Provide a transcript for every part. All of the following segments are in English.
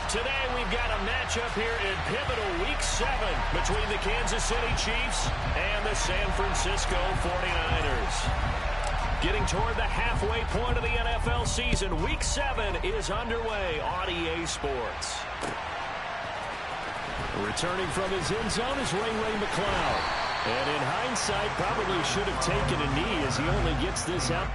Today we've got a matchup here in pivotal Week 7 between the Kansas City Chiefs and the San Francisco 49ers. Getting toward the halfway point of the NFL season, Week 7 is underway on EA Sports. Returning from his end zone is Ray McCloud. And in hindsight, probably should have taken a knee as he only gets this out.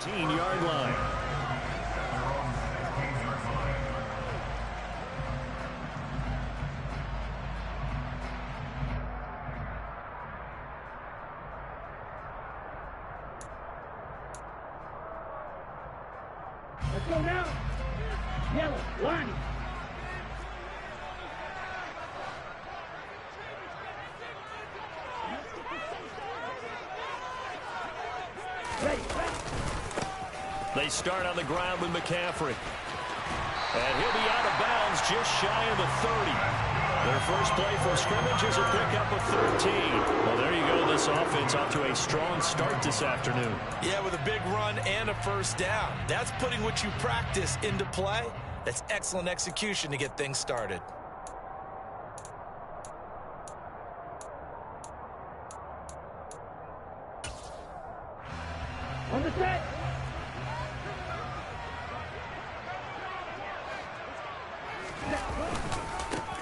Yard line. Let's go now. Yellow, line. They start on the ground with McCaffrey. And he'll be out of bounds just shy of the 30. Their first play from scrimmage is a pickup of 13. Well, there you go. This offense off to a strong start this afternoon. Yeah, with a big run and a first down. That's putting what you practice into play. That's excellent execution to get things started. On the set.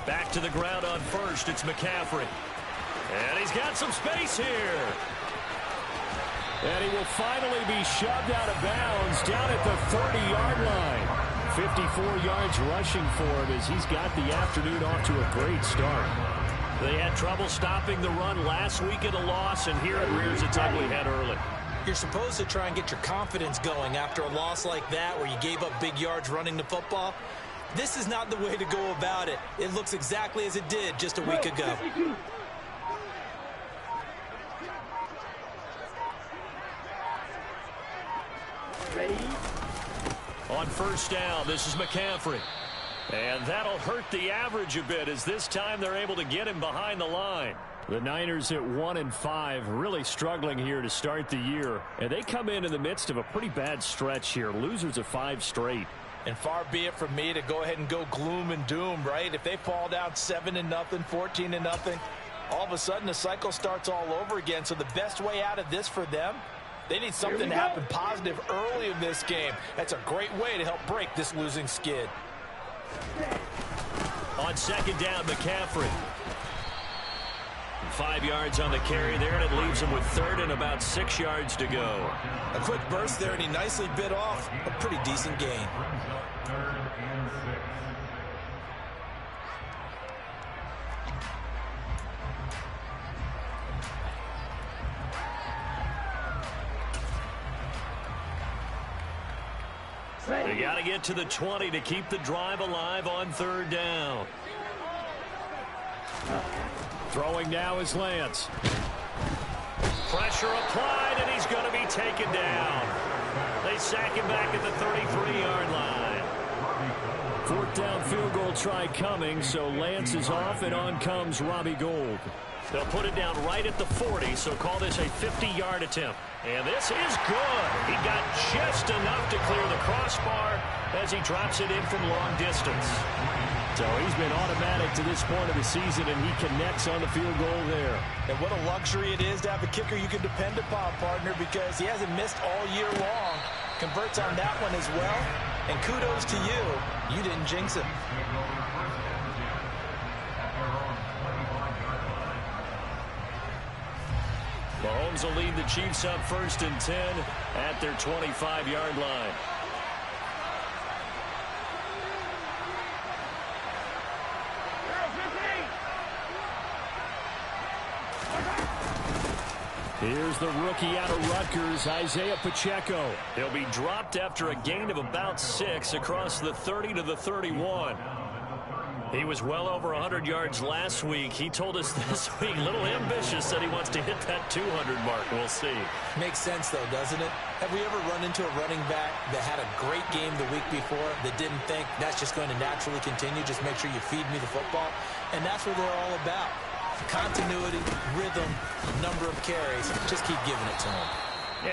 Back to the ground on first. It's McCaffrey. And he's got some space here. And he will finally be shoved out of bounds down at the 30-yard line. 54 yards rushing for him as he's got the afternoon off to a great start. They had trouble stopping the run last week at a loss, and here it rears its ugly head early. You're supposed to try and get your confidence going after a loss like that where you gave up big yards running the football. This is not the way to go about it. It looks exactly as it did just a week ago. Ready? On first down, this is McCaffrey. And that'll hurt the average a bit as this time they're able to get him behind the line. The Niners at 1-5, really struggling here to start the year. And they come in the midst of a pretty bad stretch here. Losers of 5 straight. And far be it from me to go ahead and go gloom and doom, right? If they fall down 7-0, 14-0, all of a sudden the cycle starts all over again. So the best way out of this for them, they need something to happen positive early in this game. That's a great way to help break this losing skid. On second down, McCaffrey. 5 yards on the carry there, and it leaves him with third and about 6 yards to go. A quick burst there, and he nicely bit off a pretty decent gain. They got to get to the 20 to keep the drive alive on third down. Throwing now is Lance. Pressure applied, and he's going to be taken down. They sack him back at the 33-yard line. Fourth down field goal try coming, so Lance is off, and on comes Robbie Gould. They'll put it down right at the 40, so call this a 50-yard attempt. And this is good. He got just enough to clear the crossbar as he drops it in from long distance. So he's been automatic to this point of the season, and he connects on the field goal there. And what a luxury it is to have a kicker you can depend upon, partner, because he hasn't missed all year long. Converts on that one as well. And kudos to you. You didn't jinx him. Mahomes will lead the Chiefs up 1st and 10 at their 25-yard line. Here's the rookie out of Rutgers, Isaiah Pacheco. He'll be dropped after a gain of about 6 across the 30 to the 31. He was well over 100 yards last week. He told us this week, a little ambitious, that he wants to hit that 200 mark. We'll see. Makes sense, though, doesn't it? Have we ever run into a running back that had a great game the week before that didn't think that's just going to naturally continue? Just make sure you feed me the football. And that's what they're all about. Continuity, rhythm, number of carries. Just keep giving it to him.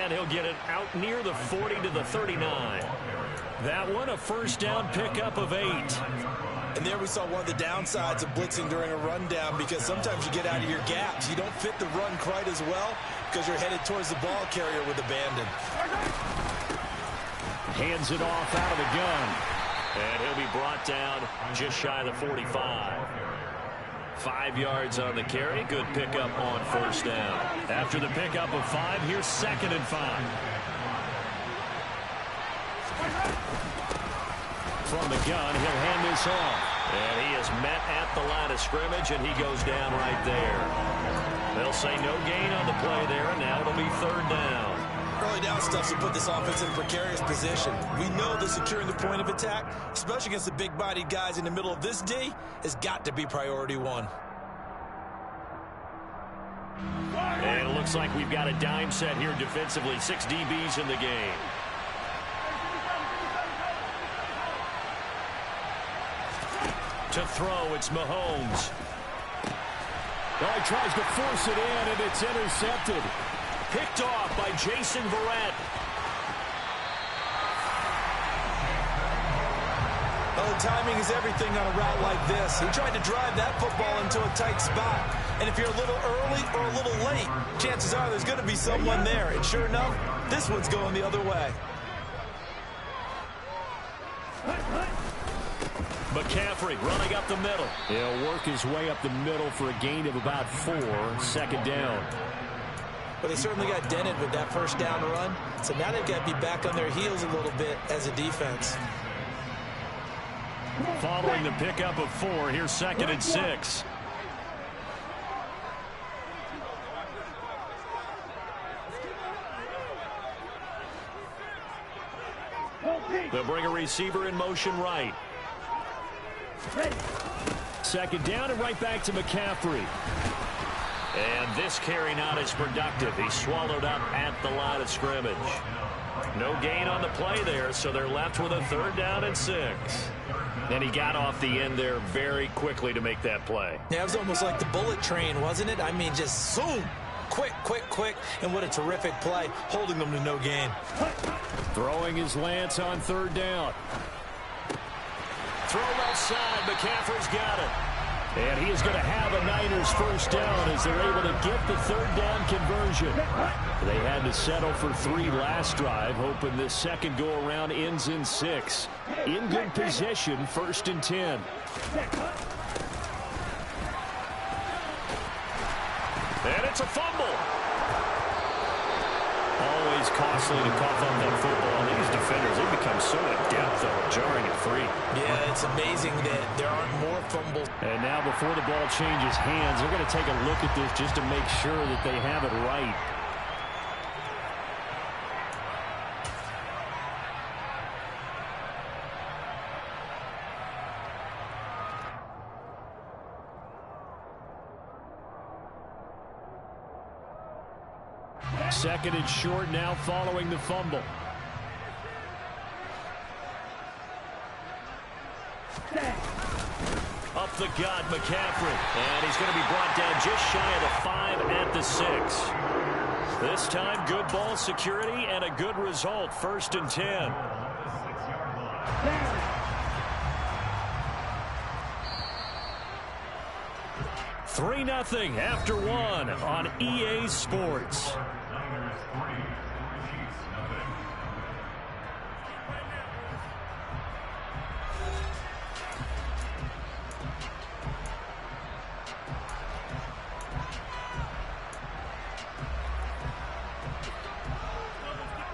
And he'll get it out near the 40 to the 39. That one, a first down pickup of 8. And there we saw one of the downsides of blitzing during a rundown, because sometimes you get out of your gaps. You don't fit the run quite as well because you're headed towards the ball carrier with abandon. Hands it off out of the gun. And he'll be brought down just shy of the 45. 5 yards on the carry. Good pickup on first down. After the pickup of 5, here's 2nd and 5. From the gun, he'll hand this off. And he is met at the line of scrimmage, and he goes down right there. They'll say no gain on the play there, and now it'll be 3rd down. Early down stuff to put this offense in a precarious position. We know that securing the point of attack, especially against the big-bodied guys in the middle of this D, has got to be priority 1. And it looks like we've got a dime set here defensively. 6 DBs in the game. To throw, it's Mahomes. Oh, he tries to force it in, and it's intercepted. Picked off by Jason Verrett. Oh, timing is everything on a route like this. He tried to drive that football into a tight spot. And if you're a little early or a little late, chances are there's going to be someone there. And sure enough, this one's going the other way. McCaffrey running up the middle. He'll work his way up the middle for a gain of about 4. 2nd down. But they certainly got dented with that first down run. So now they've got to be back on their heels a little bit as a defense. Following the pickup of 4, here's 2nd and 6. They'll bring a receiver in motion right. 2nd down and right back to McCaffrey. And this carry not as productive. He's swallowed up at the line of scrimmage. No gain on the play there, so they're left with a 3rd down and 6. And he got off the end there very quickly to make that play. Yeah, it was almost like the bullet train, wasn't it? I mean, just zoom. Quick, quick, quick. And what a terrific play, holding them to no gain. Throwing his Lance on 3rd down. Throw outside. McCaffrey's got it. And he is going to have a Niners first down as they're able to get the 3rd down conversion. They had to settle for 3 last drive, hoping this second go-around ends in 6. In good position, 1st and 10. And it's a fumble. Always costly to cough up that football. These defenders, they become so adept at jarring it free. Yeah, it's amazing that there aren't more fumbles. And now before the ball changes hands, they're going to take a look at this just to make sure that they have it right. Second and short now following the fumble. the gut, McCaffrey. And he's going to be brought down just shy of the 5 at the 6. This time, good ball security and a good result. 1st and 10. 3-0 after 1 on EA Sports.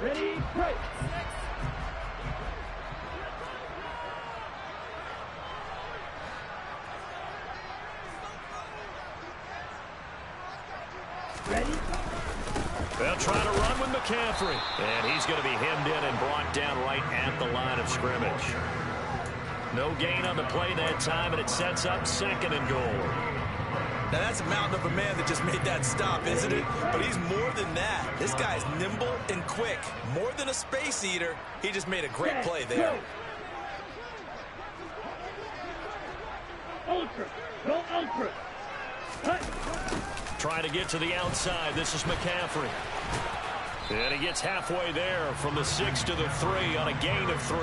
Ready, break. Ready? They'll try to run with McCaffrey. And he's going to be hemmed in and brought down right at the line of scrimmage. No gain on the play that time, and it sets up 2nd and goal. Now, that's a mountain of a man that just made that stop, isn't it? But he's more than that. This guy's nimble and quick. More than a space eater, he just made a great play there. Ultra. Go ultra. Cut. Trying to get to the outside. This is McCaffrey. And he gets halfway there from the 6 to the 3 on a gain of 3.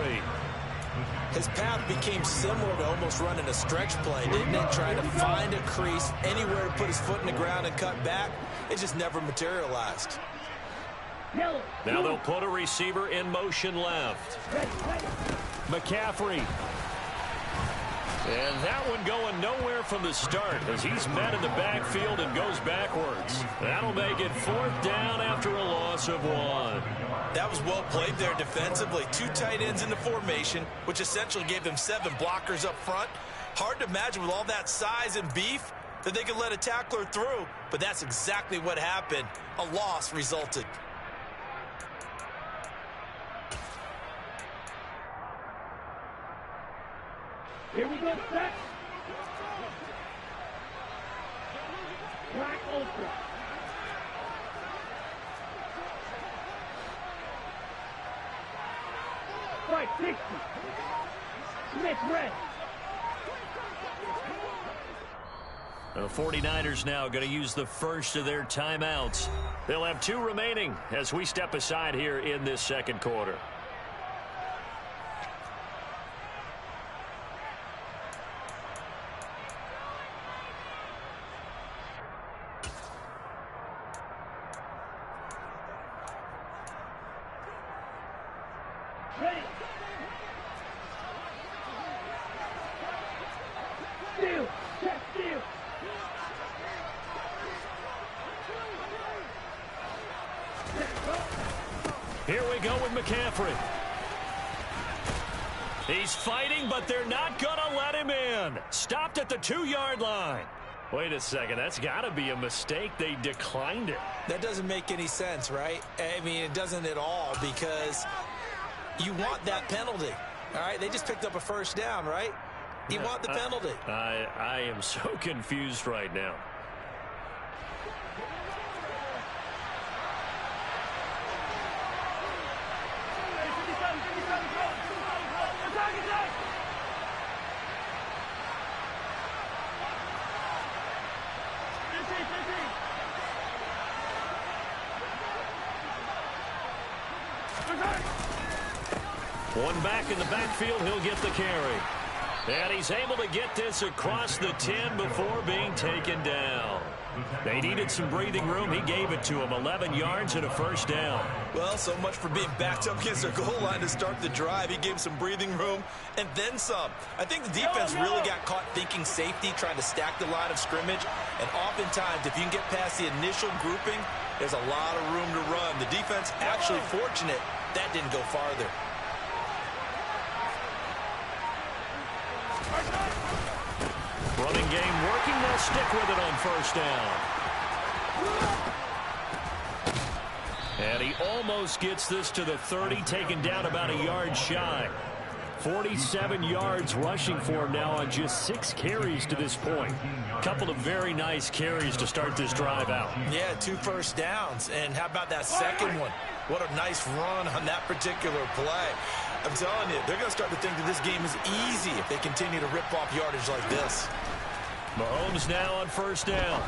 His path became similar to almost running a stretch play, didn't it? Trying to find a crease, anywhere to put his foot in the ground and cut back. It just never materialized. Yellow. Now they'll put a receiver in motion left. McCaffrey. And that one going nowhere from the start as he's met in the backfield and goes backwards. That'll make it 4th down after a loss of 1. That was well played there defensively. 2 tight ends in the formation, which essentially gave them 7 blockers up front. Hard to imagine with all that size and beef that they could let a tackler through, but that's exactly what happened. A loss resulted. Here we go, set. Black ultra. Strike 60. Smith red. The 49ers now going to use the first of their timeouts. They'll have 2 remaining as we step aside here in this 2nd quarter. Ready. Steal. Check steal. Here we go with McCaffrey. He's fighting, but they're not going to let him in. Stopped at the 2-yard line. Wait a second. That's got to be a mistake. They declined it. That doesn't make any sense, right? I mean, it doesn't at all because you want that penalty. All right, they just picked up a 1st down, right? You want the penalty. I am so confused right now. One back in the backfield, he'll get the carry. And he's able to get this across the 10 before being taken down. They needed some breathing room. He gave it to him. 11 yards and a 1st down. Well, so much for being backed up against their goal line to start the drive. He gave some breathing room and then some. I think the defense really got caught thinking safety, trying to stack the line of scrimmage. And oftentimes, if you can get past the initial grouping, there's a lot of room to run. The defense actually fortunate that didn't go farther. Running game working. They'll stick with it on 1st down. And he almost gets this to the 30, taken down about a yard shy. 47 yards rushing for him now on just 6 carries to this point. Couple of very nice carries to start this drive out. Yeah, 2 first downs. And how about that second one? What a nice run on that particular play. I'm telling you, they're going to start to think that this game is easy if they continue to rip off yardage like this. Mahomes now on first down.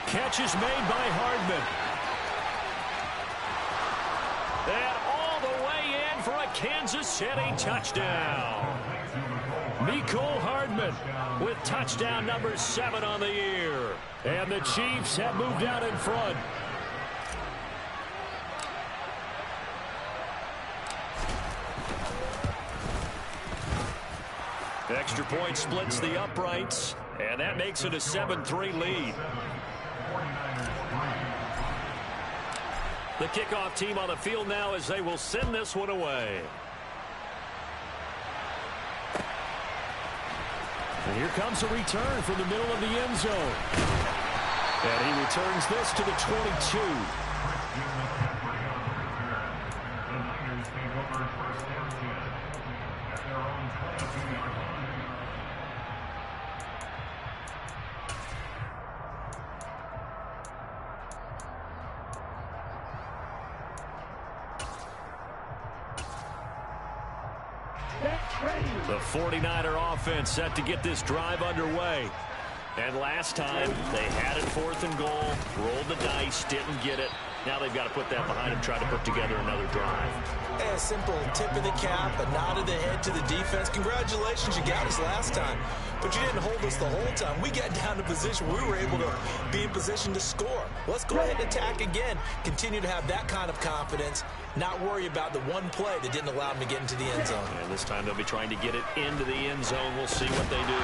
Catch is made by Hardman. And all the way in for a Kansas City touchdown. Mecole Hardman with touchdown number 7 on the year. And the Chiefs have moved out in front. Extra point splits the uprights, and that makes it a 7-3 lead. The kickoff team on the field now as they will send this one away. And here comes a return from the middle of the end zone. And he returns this to the 22. The 49er offense set to get this drive underway. And last time, they had it 4th and goal, rolled the dice, didn't get it. Now they've got to put that behind them, try to put together another drive. A simple tip of the cap, a nod of the head to the defense. Congratulations, you got us last time. But you didn't hold us the whole time. We got down to position where we were able to be in position to score. Let's go ahead and attack again. Continue to have that kind of confidence. Not worry about the one play that didn't allow them to get into the end zone. And this time they'll be trying to get it into the end zone. We'll see what they do.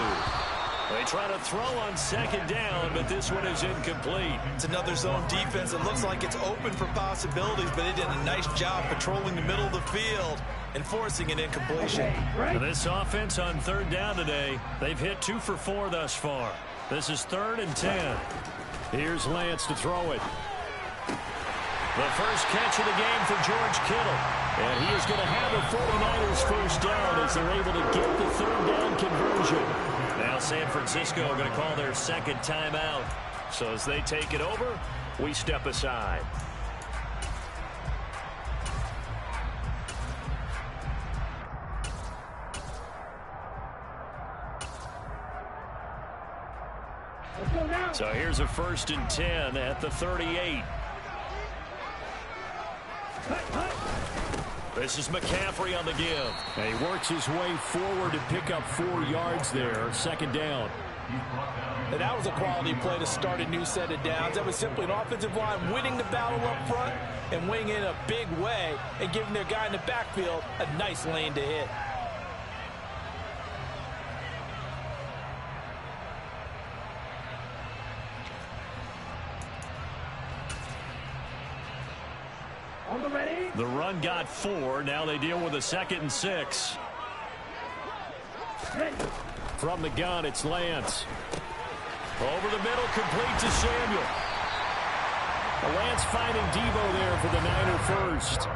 They try to throw on 2nd down, but this one is incomplete. It's another zone defense. It looks like it's open for possibilities, but they did a nice job patrolling the middle of the field and forcing an incompletion. For this offense on 3rd down today, they've hit 2 for 4 thus far. This is 3rd and 10. Here's Lance to throw it. The first catch of the game for George Kittle. And he is going to have the 49ers first down as they're able to get the 3rd down conversion. Now San Francisco going to call their 2nd timeout. So as they take it over, we step aside. So here's a 1st and 10 at the 38. This is McCaffrey on the give. And he works his way forward to pick up 4 yards there. 2nd down. And that was a quality play to start a new set of downs. That was simply an offensive line winning the battle up front and winning in a big way and giving their guy in the backfield a nice lane to hit. The run got 4. Now they deal with a 2nd and 6. From the gun, it's Lance. Over the middle, complete to Samuel. Lance finding Deebo there for the Niner first.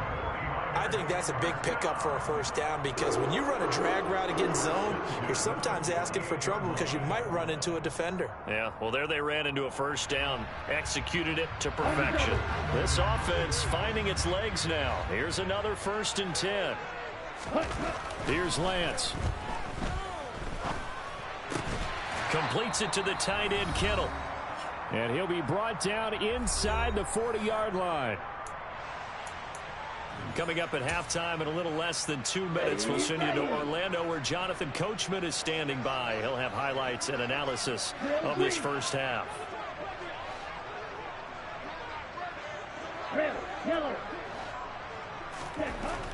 I think that's a big pickup for a 1st down because when you run a drag route against zone, you're sometimes asking for trouble because you might run into a defender. Yeah, well, there they ran into a 1st down, executed it to perfection. This offense finding its legs now. Here's another 1st and 10. Here's Lance. Completes it to the tight end, Kittle. And he'll be brought down inside the 40-yard line. Coming up at halftime in a little less than 2 minutes, we'll send you to Orlando where Jonathan Coachman is standing by. He'll have highlights and analysis of this first half.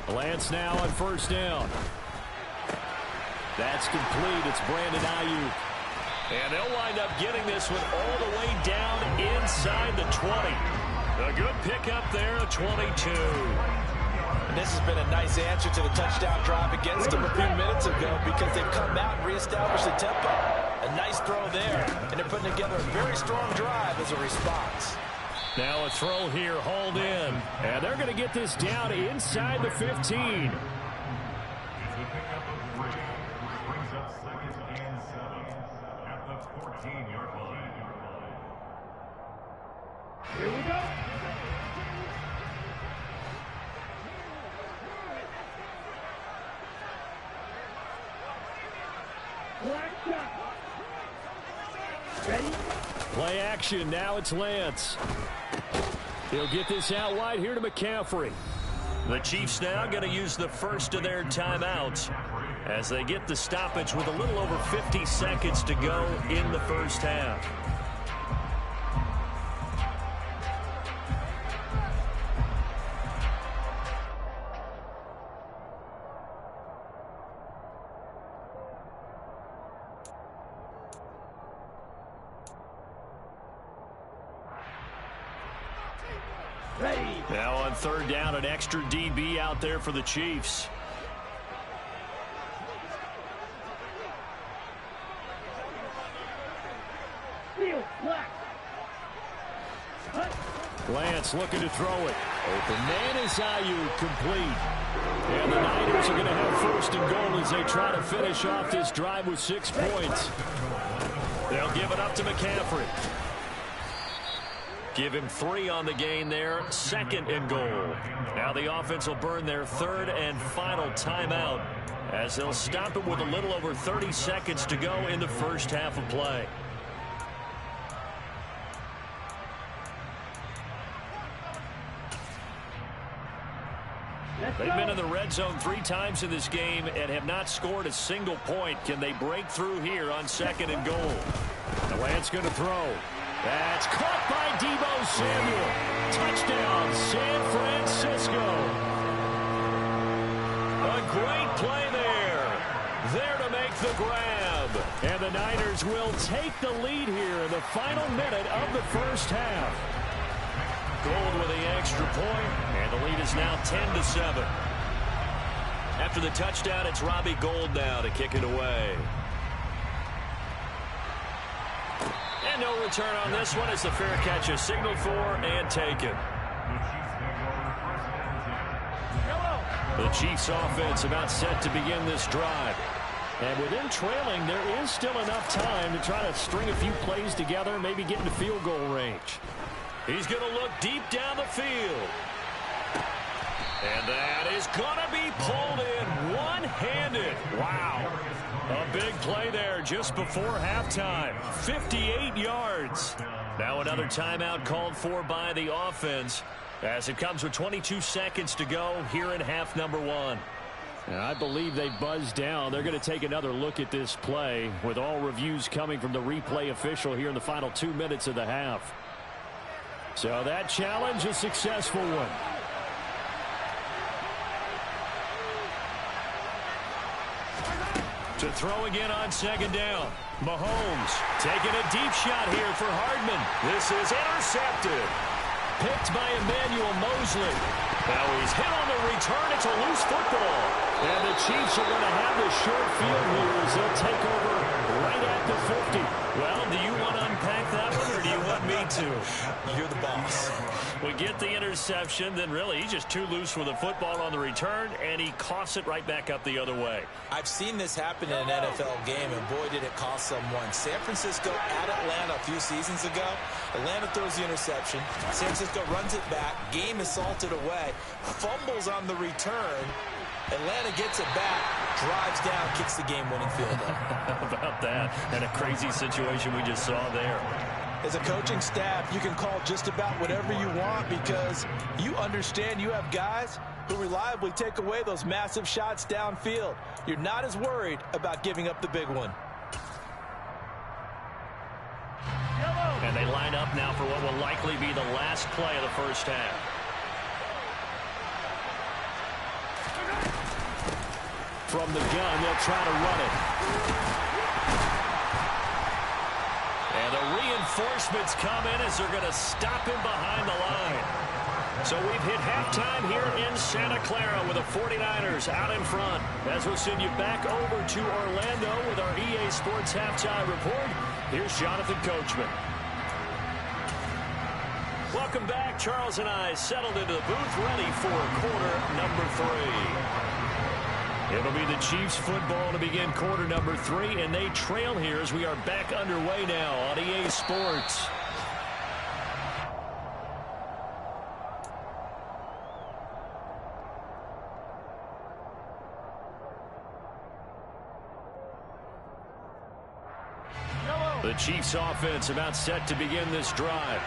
Lance now on 1st down. That's complete. It's Brandon Ayuk. And they'll wind up getting this one all the way down inside the 20. A good pickup there, a 22. And this has been a nice answer to the touchdown drive against them a few minutes ago because they've come out and reestablished the tempo. A nice throw there, and they're putting together a very strong drive as a response. Now a throw here, hauled in. And they're going to get this down inside the 15. Here we go. Black shot. action. Now it's Lance. He'll get this out wide here to McCaffrey. The Chiefs now going to use the first of their timeouts as they get the stoppage with a little over 50 seconds to go in the first half. Now on third down, an extra DB out there for the Chiefs. Lance looking to throw it. Open man is Ayuk, complete. And the Niners are going to have first and goal as they try to finish off this drive with 6 points. They'll give it up to McCaffrey. Give him 3 on the gain there. Second and goal. Now the offense will burn their third and final timeout as they'll stop it with a little over 30 seconds to go in the first half of play. They've been in the red zone 3 times in this game and have not scored a single point. Can they break through here on second and goal? The Lance going to throw. That's caught by Deebo Samuel. Touchdown, San Francisco. A great play there. There to make the grab. And the Niners will take the lead here in the final minute of the first half. Gold with the extra point, and the lead is now 10-7. After the touchdown, it's Robbie Gould now to kick it away. And no return on this one as the fair catch is signaled for and taken. The Chiefs offense about set to begin this drive. And with them trailing, there is still enough time to try to string a few plays together, maybe get into field goal range. He's going to look deep down the field. And that is going to be pulled in one-handed. Wow. A big play there just before halftime. 58 yards. Now another timeout called for by the offense as it comes with 22 seconds to go here in half number 1. And I believe they buzzed down. They're going to take another look at this play with all reviews coming from the replay official here in the final 2 minutes of the half. So that challenge, a successful one. To throw again on second down. Mahomes taking a deep shot here for Hardman. This is intercepted. Picked by Emmanuel Mosley. Now he's hit on the return. It's a loose football. And the Chiefs are going to have the short field here as they'll take over right at the 50. Well, do you want to unpack that one or do you want me to? You're the boss. We get the interception, then really he's just too loose with the football on the return, and he coughs it right back up the other way. I've seen this happen in an NFL game, and boy, did it cost someone. San Francisco at Atlanta a few seasons ago. Atlanta throws the interception. San Francisco runs it back. Game is salted away. Fumbles on the return. Atlanta gets it back, drives down, kicks the game-winning field goal. How about that? And a crazy situation we just saw there. As a coaching staff, you can call just about whatever you want because you understand you have guys who reliably take away those massive shots downfield. You're not as worried about giving up the big one. And they line up now for what will likely be the last play of the first half. From the gun, they'll try to run it. And the reinforcements come in as they're going to stop him behind the line. So we've hit halftime here in Santa Clara with the 49ers out in front. As we'll send you back over to Orlando with our EA Sports Halftime Report, here's Jonathan Coachman. Welcome back. Charles and I settled into the booth, ready for quarter number 3. It'll be the Chiefs football to begin quarter number 3, and they trail here as we are back underway now on EA Sports. The Chiefs offense about set to begin this drive.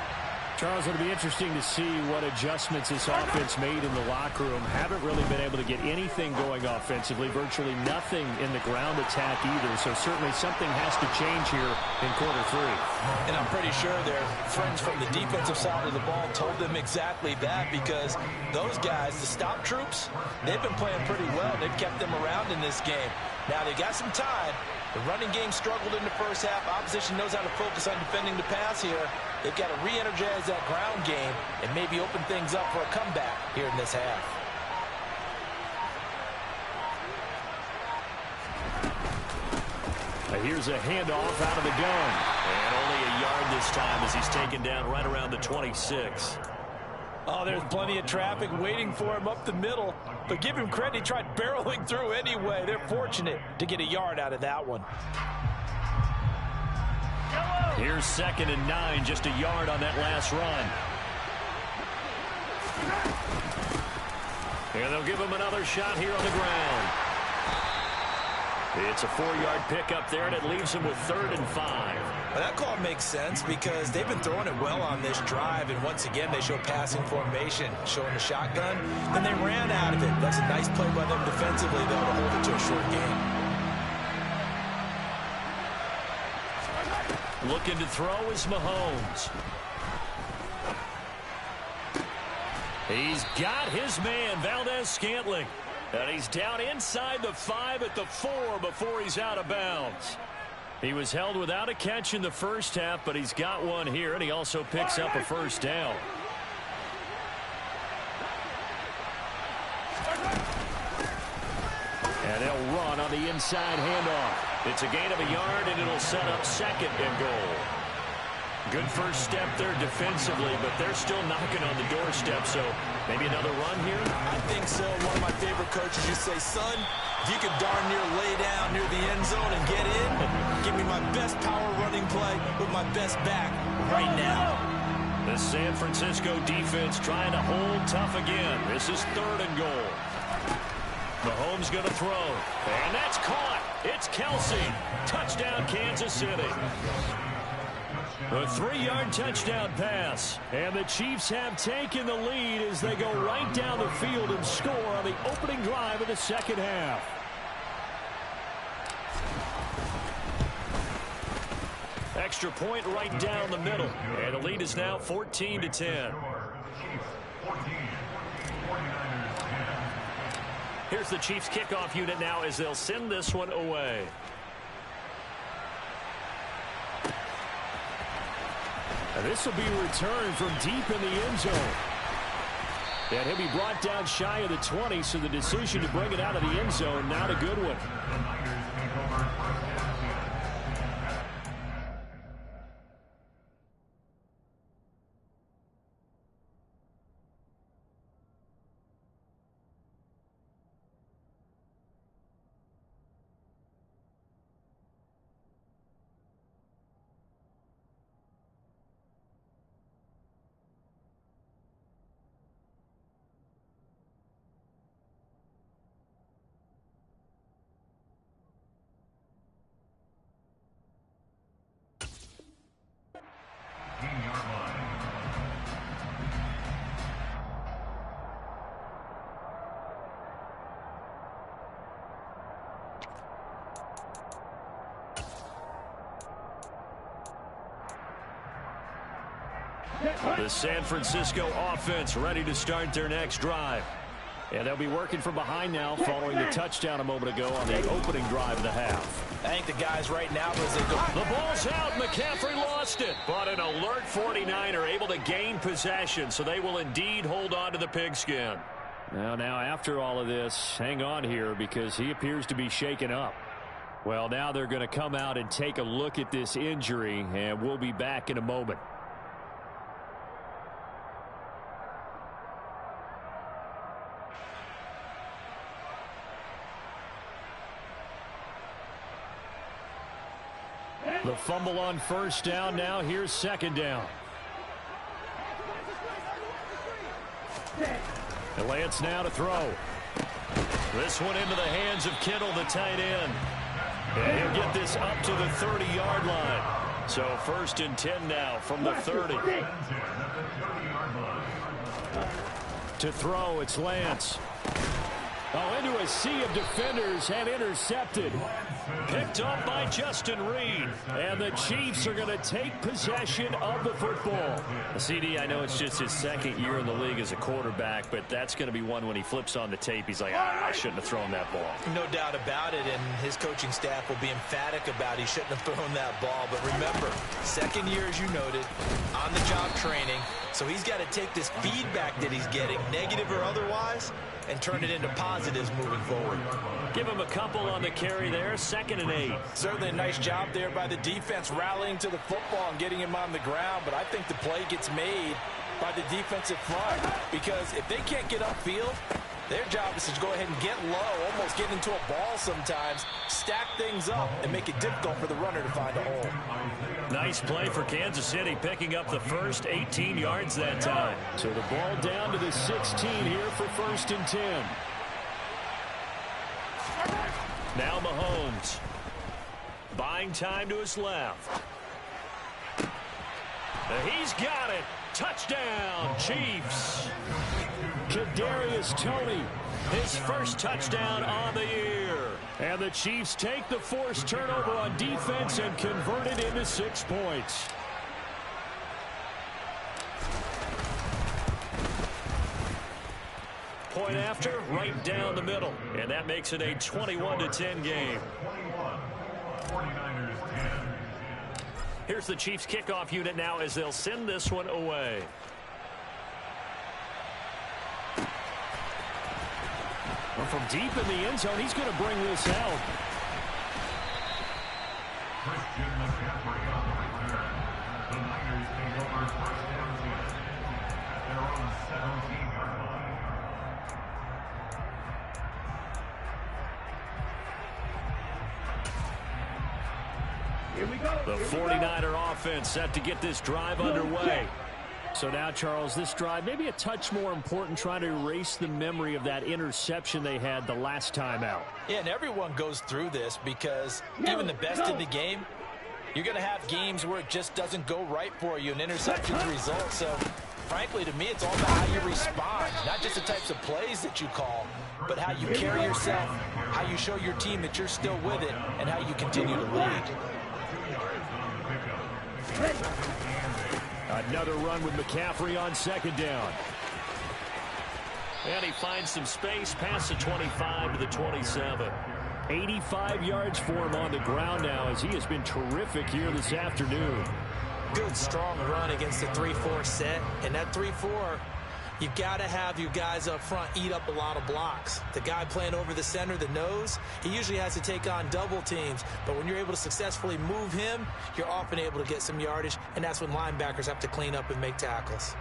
Charles, it'll be interesting to see what adjustments this offense made in the locker room. Haven't really been able to get anything going offensively, virtually nothing in the ground attack either. So certainly something has to change here in quarter three. And I'm pretty sure their friends from the defensive side of the ball told them exactly that, because those guys, the stop troops, they've been playing pretty well. They've kept them around in this game. Now they got some time. The running game struggled in the first half. Opposition knows how to focus on defending the pass here. They've got to re-energize that ground game and maybe open things up for a comeback here in this half. Here's a handoff out of the gun. And only a yard this time as he's taken down right around the 26. Oh, there's plenty of traffic waiting for him up the middle. But give him credit, he tried barreling through anyway. They're fortunate to get a yard out of that one. Here's 2nd and 9, just a yard on that last run. And they'll give him another shot here on the ground. It's a 4-yard pickup there, and it leaves him with 3rd and 5. Well, that call makes sense because they've been throwing it well on this drive, and once again they show passing formation, showing the shotgun, and they ran out of it. That's a nice play by them defensively, though, to hold it to a short game. Looking to throw is Mahomes. He's got his man, Valdez-Scantling. And he's down inside the 5 at the 4 before he's out of bounds. He was held without a catch in the first half, but he's got one here, and he also picks up a first down. And they'll run on the inside handoff. It's a gain of a yard, and it'll set up 2nd and goal. Good first step there defensively, but they're still knocking on the doorstep, so maybe another run here? I think so. One of my favorite coaches used to say, son, if you could darn near lay down near the end zone and get in, give me my best power running play with my best back right now. The San Francisco defense trying to hold tough again. This is 3rd and goal. Mahomes going to throw, and that's caught. It's Kelsey. Touchdown, Kansas City. A 3-yard touchdown pass. And the Chiefs have taken the lead as they go right down the field and score on the opening drive of the second half. Extra point right down the middle. And the lead is now 14-10. Here's the Chiefs kickoff unit now as they'll send this one away. And this will be returned from deep in the end zone. And he'll be brought down shy of the 20, so the decision to bring it out of the end zone, not a good one. The San Francisco offense ready to start their next drive. And they'll be working from behind now following the touchdown a moment ago on the opening drive of the half. I think the guys right now, as they go, the ball's out. McCaffrey lost it. But an alert 49er able to gain possession, so they will indeed hold on to the pigskin. Now after all of this, hang on here because he appears to be shaken up. Well, now they're going to come out and take a look at this injury, and we'll be back in a moment. The fumble on first down. Now here's 2nd down. And Lance now to throw. This one into the hands of Kittle, the tight end. And he'll get this up to the 30-yard line. So 1st and 10 now from the 30. To throw, it's Lance. Oh, into a sea of defenders and intercepted. Picked up by Justin Reed. And the Chiefs are going to take possession of the football. CD, I know it's just his 2nd year in the league as a quarterback, but that's going to be one when he flips on the tape. He's like, I shouldn't have thrown that ball. No doubt about it, and his coaching staff will be emphatic about he shouldn't have thrown that ball. But remember, 2nd year, as you noted, on-the-job training. So he's got to take this feedback that he's getting, negative or otherwise, and turn it into positives moving forward. Give him a couple on the carry there, 2nd and 8. Certainly a nice job there by the defense rallying to the football and getting him on the ground, but I think the play gets made by the defensive front because if they can't get upfield, their job is to go ahead and get low, almost get into a ball sometimes, stack things up, and make it difficult for the runner to find a hole. Nice play for Kansas City, picking up the first 18 yards that time. So the ball down to the 16 here for 1st and 10. Now Mahomes. Buying time to his left. He's got it. Touchdown, Chiefs. Kadarius Toney, his first touchdown on the year. And the Chiefs take the forced turnover on defense and convert it into 6 points. Point after, right down the middle. And that makes it a 21-10 game. Here's the Chiefs kickoff unit now as they'll send this one away. Well, from deep in the end zone, he's going to bring this out. Christian McCaffrey on the return. The Niners take over 1st and 10 at their own 17-yard line. Here we go. The 49er offense set to get this drive underway. So now, Charles, this drive maybe a touch more important, trying to erase the memory of that interception they had the last time out. Yeah, and everyone goes through this because even the best in the game, you're going to have games where it just doesn't go right for you, and interceptions result. So, frankly, to me, it's all about how you respond, not just the types of plays that you call, but how you carry yourself, how you show your team that you're still with it, and how you continue to lead. Another run with McCaffrey on 2nd down. And he finds some space past the 25 to the 27. 85 yards for him on the ground now as he has been terrific here this afternoon. Good, strong run against the 3-4 set. And that 3-4, you've got to have your guys up front eat up a lot of blocks. The guy playing over the center, the nose, he usually has to take on double teams. But when you're able to successfully move him, you're often able to get some yardage, and that's when linebackers have to clean up and make tackles.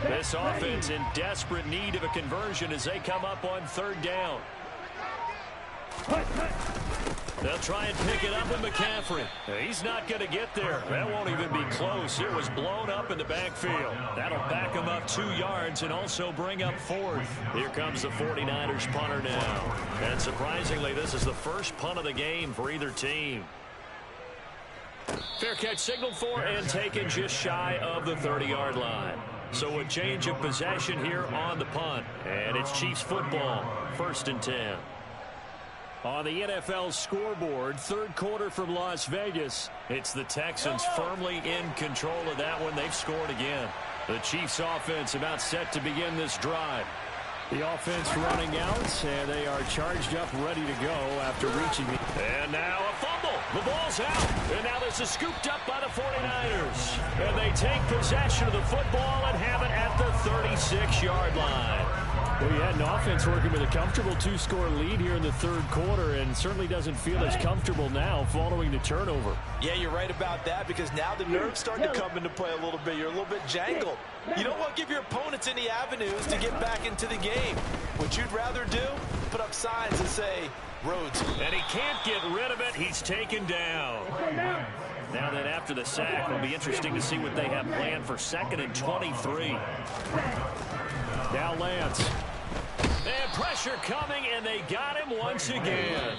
This offense in desperate need of a conversion as they come up on 3rd down. They'll try and pick it up with McCaffrey. He's not going to get there. That won't even be close. It was blown up in the backfield. That'll back him up 2 yards and also bring up 4th. Here comes the 49ers punter now. And surprisingly, this is the first punt of the game for either team. Fair catch signaled for and taken just shy of the 30-yard line. So a change of possession here on the punt. And it's Chiefs football, 1st and 10. On the NFL scoreboard, 3rd quarter from Las Vegas. It's the Texans firmly in control of that one. They've scored again. The Chiefs offense about set to begin this drive. The offense running out, and they are charged up, ready to go after reaching the... And now a fumble. The ball's out. And now this is scooped up by the 49ers. And they take possession of the football and have it at the 36-yard line. Well, you had an offense working with a comfortable 2-score lead here in the 3rd quarter, and certainly doesn't feel as comfortable now following the turnover. Yeah, you're right about that, because now the nerves starting to come into play a little bit. You're a little bit jangled. You don't want to give your opponents any avenues to get back into the game. What you'd rather do, put up signs and say, Rhodes. And he can't get rid of it. He's taken down. Now then, after the sack, it'll be interesting to see what they have planned for 2nd and 23. Now Lance. And pressure coming, and they got him once again.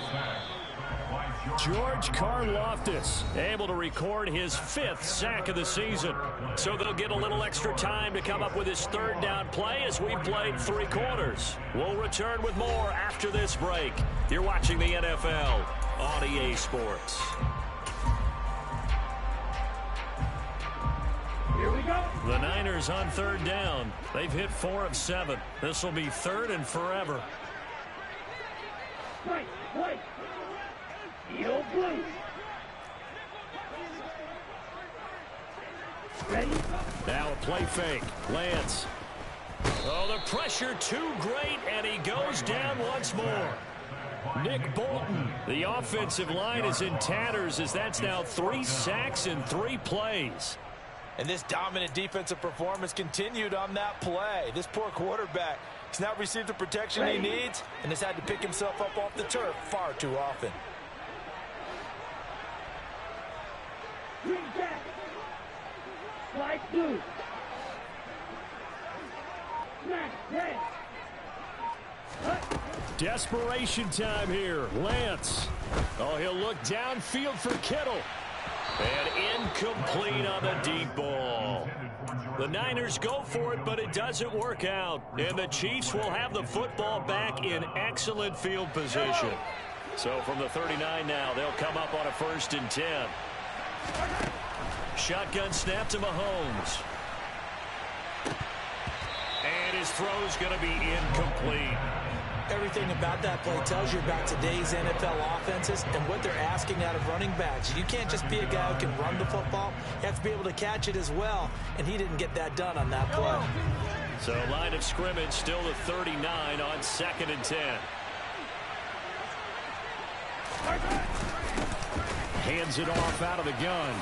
George Karlaftis able to record his 5th sack of the season. So they'll get a little extra time to come up with his 3rd down play as we've played 3 quarters. We'll return with more after this break. You're watching the NFL on EA Sports. Here we go. The Niners on 3rd down. They've hit 4 of 7. This will be 3rd and forever. Right. Steel blue. Ready? Now a play fake. Lance. Oh, the pressure too great, and he goes down once more. Nick Bolton. The offensive line is in tatters as that's now 3 sacks in 3 plays. And this dominant defensive performance continued on that play. This poor quarterback has not received the protection he needs and has had to pick himself up off the turf far too often. Green jack. Slide blue. Smash red. Desperation time here. Lance. Oh, he'll look downfield for Kittle. And incomplete on the deep ball. The Niners go for it, but it doesn't work out. And the Chiefs will have the football back in excellent field position. So from the 39 now, they'll come up on a 1st and 10. Shotgun snap to Mahomes. And his throw's going to be incomplete. Everything about that play tells you about today's NFL offenses and what they're asking out of running backs. You can't just be a guy who can run the football. You have to be able to catch it as well, and he didn't get that done on that play. So line of scrimmage still the 39 on 2nd and 10. Hands it off out of the gun.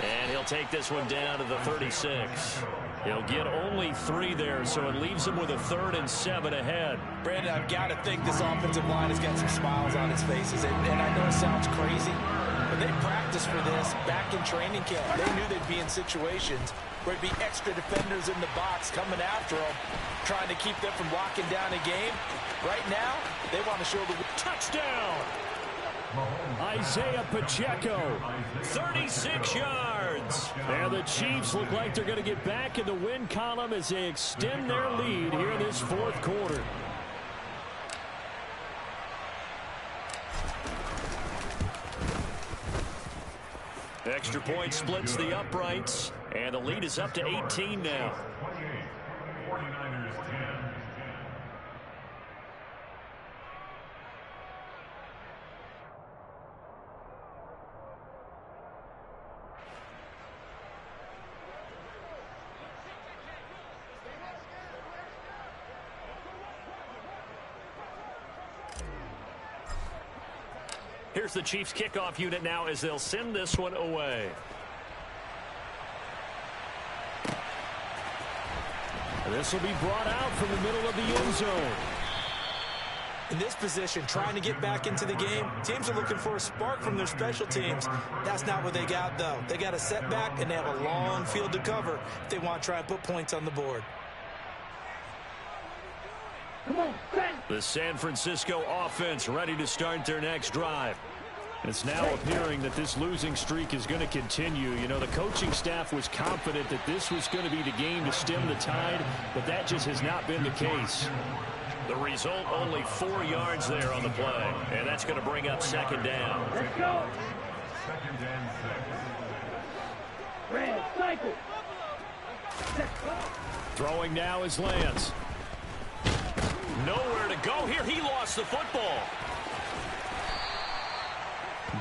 And he'll take this one down to the 36. He'll get only 3 there, so it leaves him with a 3rd and 7 ahead. Brandon, I've got to think this offensive line has got some smiles on its faces. And I know it sounds crazy, but they practiced for this back in training camp. They knew they'd be in situations where it'd be extra defenders in the box coming after them, trying to keep them from locking down a game. Right now, they want to show the touchdown. Isaiah Pacheco, 36 yards. And the Chiefs look like they're going to get back in the win column as they extend their lead here in this 4th quarter. Extra point splits the uprights, and the lead is up to 18 now. 49ers 10. Here's the Chiefs kickoff unit now as they'll send this one away. This will be brought out from the middle of the end zone. In this position, trying to get back into the game, teams are looking for a spark from their special teams. That's not what they got, though. They got a setback, and they have a long field to cover if they want to try and put points on the board. Come on, Ben. The San Francisco offense ready to start their next drive. It's now appearing that this losing streak is going to continue. You know, the coaching staff was confident that this was going to be the game to stem the tide, but that just has not been the case. The result, only 4 yards there on the play, and that's going to bring up 2nd down. Let's go. 2nd and 6. Red cycle. Throwing now is Lance. Nowhere to go here. He lost the football.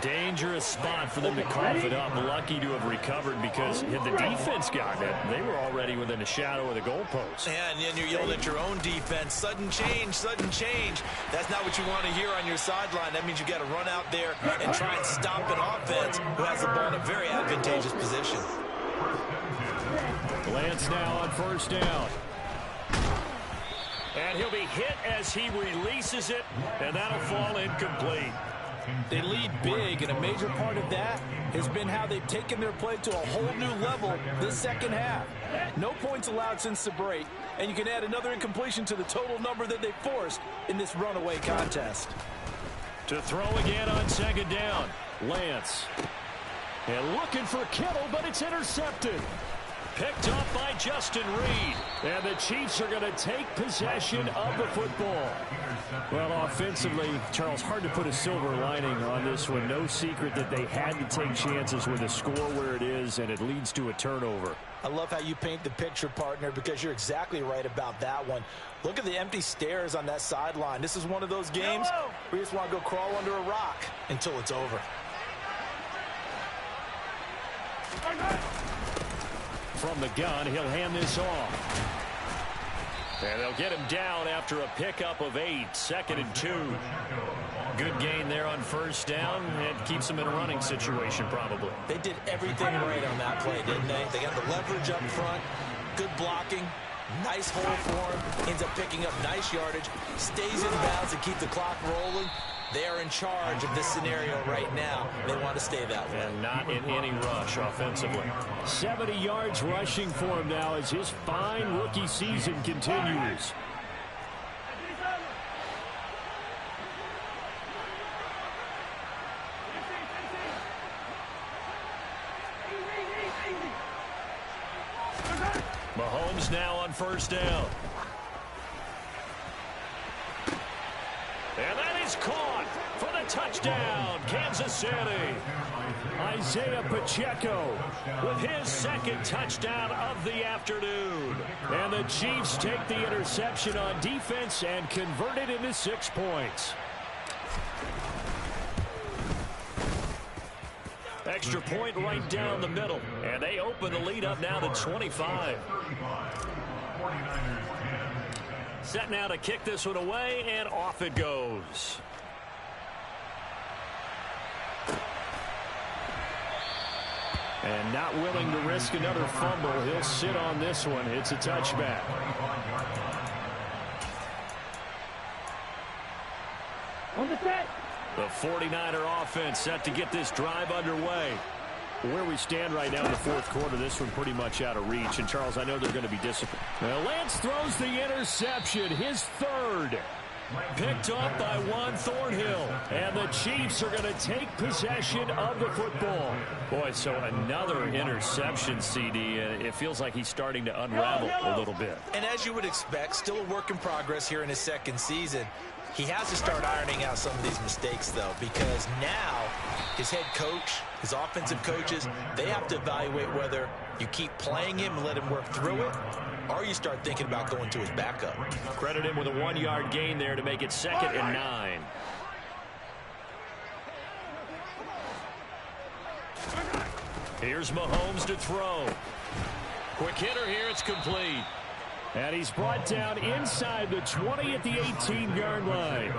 Dangerous spot for them to cough it up. Lucky to have recovered because had the defense gotten it, they were already within a shadow of the goalpost. Yeah, and then you're yelling at your own defense. Sudden change, sudden change. That's not what you want to hear on your sideline. That means you got to run out there and try and stop an offense who has the ball in a very advantageous position. Lance now on 1st down. And he'll be hit as he releases it, and that'll fall incomplete. They lead big, and a major part of that has been how they've taken their play to a whole new level this second half. No points allowed since the break, and you can add another incompletion to the total number that they forced in this runaway contest. To throw again on second down, Lance. And looking for Kittle, but it's intercepted. Picked up by Justin Reed. And the Chiefs are going to take possession of the football. Well, offensively, Charles, hard to put a silver lining on this one. No secret that they had to take chances with the score where it is, and it leads to a turnover. I love how you paint the picture, partner, because you're exactly right about that one. Look at the empty stares on that sideline. This is one of those games where you just want to go crawl under a rock until it's over. From the gun, he'll hand this off. And they'll get him down after a pickup of 8, 2nd and 2. Good gain there on first down. It keeps them in a running situation, probably. They did everything right on that play, didn't they? They got the leverage up front, good blocking, nice hole for him, ends up picking up nice yardage, stays in bounds and keep the clock rolling. They are in charge of this scenario right now. They want to stay that way. And not in any rush offensively. 70 yards rushing for him now as his fine rookie season continues. Mahomes now on first down. And that is caught for the touchdown, Kansas City. Isaiah Pacheco with his second touchdown of the afternoon. And the Chiefs take the interception on defense and convert it into 6 points. Extra point right down the middle. And they open the lead up now to 25. Set now to kick this one away, and off it goes. And not willing to risk another fumble. He'll sit on this one. It's a touchback. On the set. The 49er offense set to get this drive underway. Where we stand right now in the fourth quarter, this one pretty much out of reach. And, Charles, I know they're going to be disciplined. Well, Lance throws the interception, his third. Picked off by Juan Thornhill. And the Chiefs are going to take possession of the football. Boy, so another interception, CD. It feels like he's starting to unravel a little bit. And as you would expect, still a work in progress here in his second season. He has to start ironing out some of these mistakes, though, because now his head coach, his offensive coaches, they have to evaluate whether you keep playing him and let him work through it, or you start thinking about going to his backup. Credit him with a 1-yard gain there to make it 2nd and 9. Here's Mahomes to throw. Quick hitter here, it's complete. And he's brought down inside the 20 at the 18-yard line.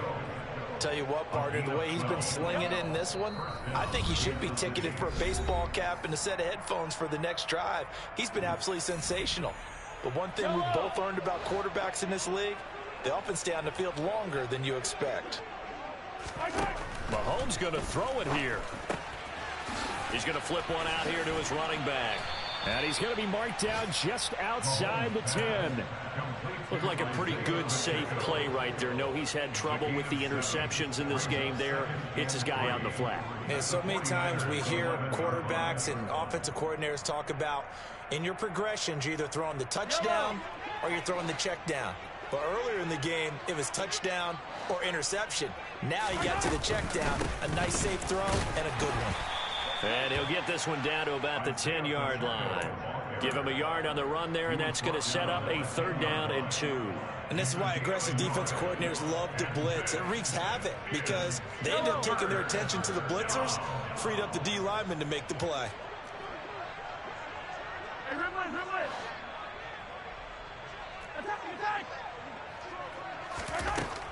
Tell you what, partner, the way he's been slinging in this one, I think he should be ticketed for a baseball cap and a set of headphones for the next drive. He's been absolutely sensational. But one thing we've both learned about quarterbacks in this league, they often stay on the field longer than you expect. Mahomes going to throw it here. He's going to flip one out here to his running back. And he's going to be marked down just outside the 10. Looked like a pretty good, safe play right there. No, he's had trouble with the interceptions in this game there. It's his guy on the flat. And so many times we hear quarterbacks and offensive coordinators talk about in your progressions, you're either throwing the touchdown or you're throwing the check down. But earlier in the game, it was touchdown or interception. Now he got to the check down, a nice safe throw and a good one. And he'll get this one down to about the 10-yard line. Give him a yard on the run there, and that's going to set up a 3rd down and 2. And this is why aggressive defensive coordinators love to blitz. It wreaks havoc because they end up taking their attention to the blitzers, freed up the D lineman to make the play.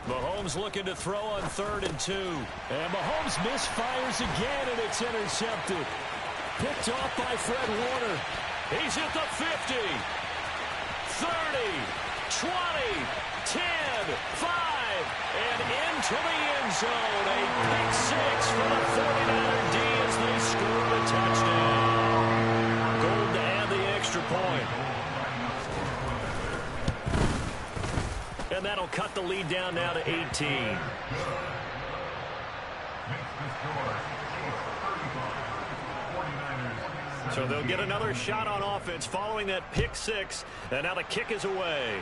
Mahomes looking to throw on 3rd and 2. And Mahomes misfires again, and it's intercepted. Picked off by Fred Warner. He's at the 50, 30, 20, 10, 5, and into the end zone. A pick six for the 49er D as they score a touchdown. Gould to add the extra point. And that'll cut the lead down now to 18. So they'll get another shot on offense following that pick six. And now the kick is away.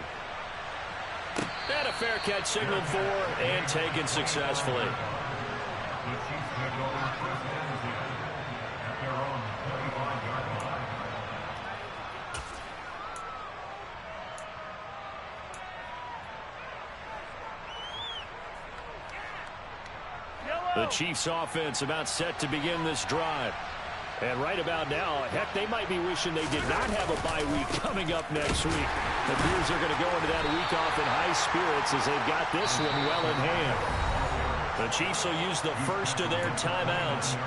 And a fair catch signaled for and taken successfully. The Chiefs offense about set to begin this drive. And right about now, heck, they might be wishing they did not have a bye week coming up next week. It appears they're going to go into that week off in high spirits as they've got this one well in hand. The Chiefs will use the first of their timeouts.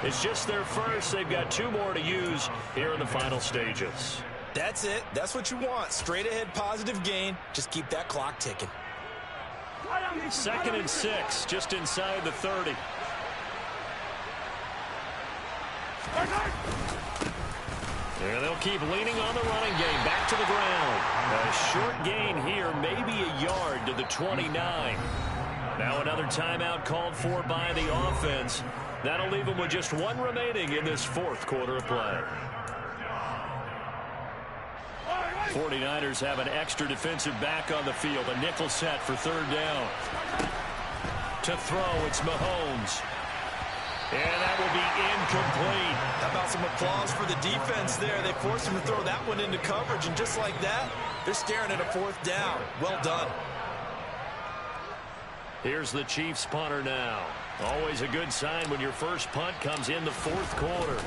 It's just their first. They've got 2 more to use here in the final stages. That's it. That's what you want. Straight ahead positive gain. Just keep that clock ticking. 2nd and 6, just inside the 30. And they'll keep leaning on the running game. Back to the ground. A short gain here, maybe a yard to the 29. Now another timeout called for by the offense. That'll leave them with just 1 remaining in this 4th quarter of play. 49ers have an extra defensive back on the field. A nickel set for 3rd down. To throw, it's Mahomes. And that will be incomplete. How about some applause for the defense there? They forced him to throw that one into coverage, and just like that, they're staring at a 4th down. Well done. Here's the Chiefs punter now. Always a good sign when your first punt comes in the 4th quarter.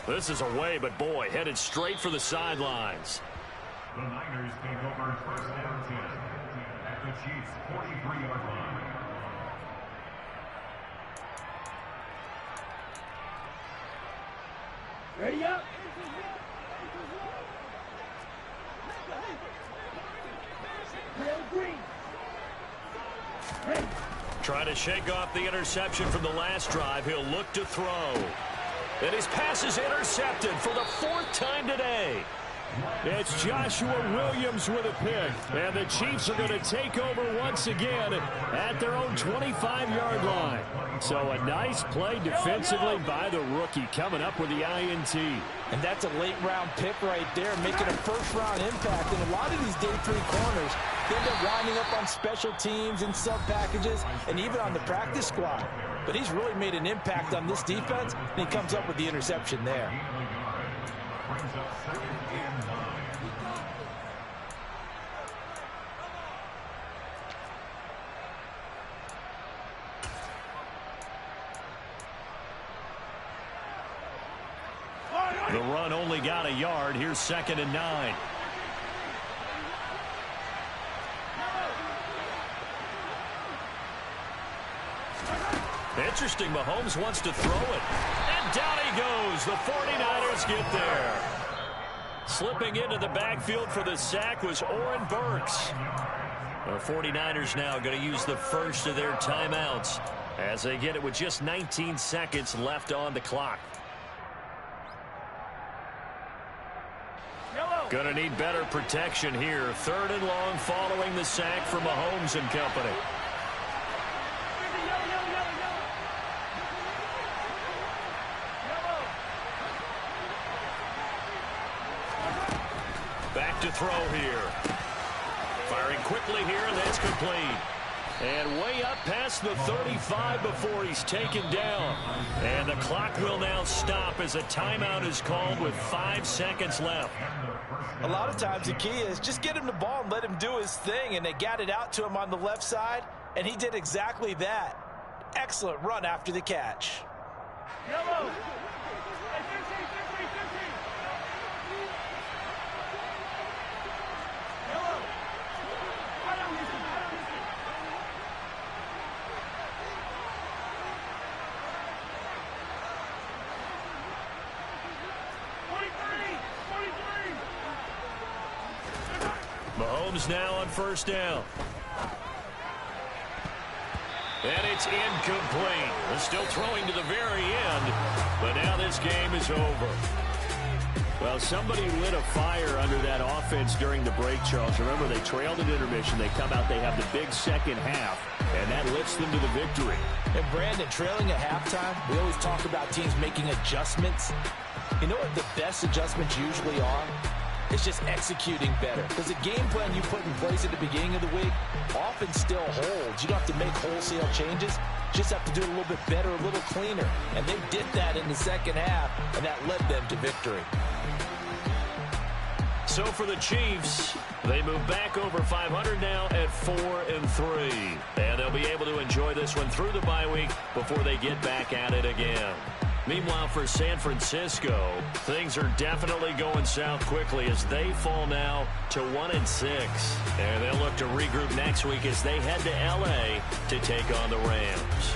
This is away, but boy, headed straight for the sidelines. The Niners take over 1st down 10 at the Chiefs' 43-yard line. Ready up. Trying to shake off the interception from the last drive. He'll look to throw. And his pass is intercepted for the 4th time today. It's Joshua Williams with a pick. And the Chiefs are going to take over once again at their own 25-yard line. So a nice play defensively by the rookie coming up with the INT. And that's a late-round pick right there, making a first-round impact. And a lot of these day 3 corners, they end up winding up on special teams and sub-packages and even on the practice squad. But he's really made an impact on this defense, and he comes up with the interception there. Brings up 2nd and 9. The run only got a yard. Here's 2nd and 9. Interesting. Mahomes wants to throw it. And down he goes. The 49ers get there. Slipping into the backfield for the sack was Oren Burks. The 49ers now going to use the first of their timeouts as they get it with just 19 seconds left on the clock. Going to need better protection here. 3rd and long following the sack for Mahomes and company. Back to throw here. Firing quickly here, and that's complete. And way up past the 35 before he's taken down. And the clock will now stop as a timeout is called with 5 seconds left. A lot of times the key is just get him the ball and let him do his thing, and they got it out to him on the left side, and he did exactly that. Excellent run after the catch. Yellow. Mahomes now on first down. And it's incomplete. They're still throwing to the very end, but now this game is over. Well, somebody lit a fire under that offense during the break, Charles. Remember, they trailed at intermission. They come out, they have the big second half, and that lifts them to the victory. And Brandon, trailing at halftime, we always talk about teams making adjustments. You know what the best adjustments usually are? It's just executing better. Because the game plan you put in place at the beginning of the week often still holds. You don't have to make wholesale changes. Just have to do it a little bit better, a little cleaner. And they did that in the second half, and that led them to victory. So for the Chiefs, they move back over 500 now at 4-3. And they'll be able to enjoy this one through the bye week before they get back at it again. Meanwhile, for San Francisco, things are definitely going south quickly as they fall now to 1-6. And they'll look to regroup next week as they head to L.A. to take on the Rams.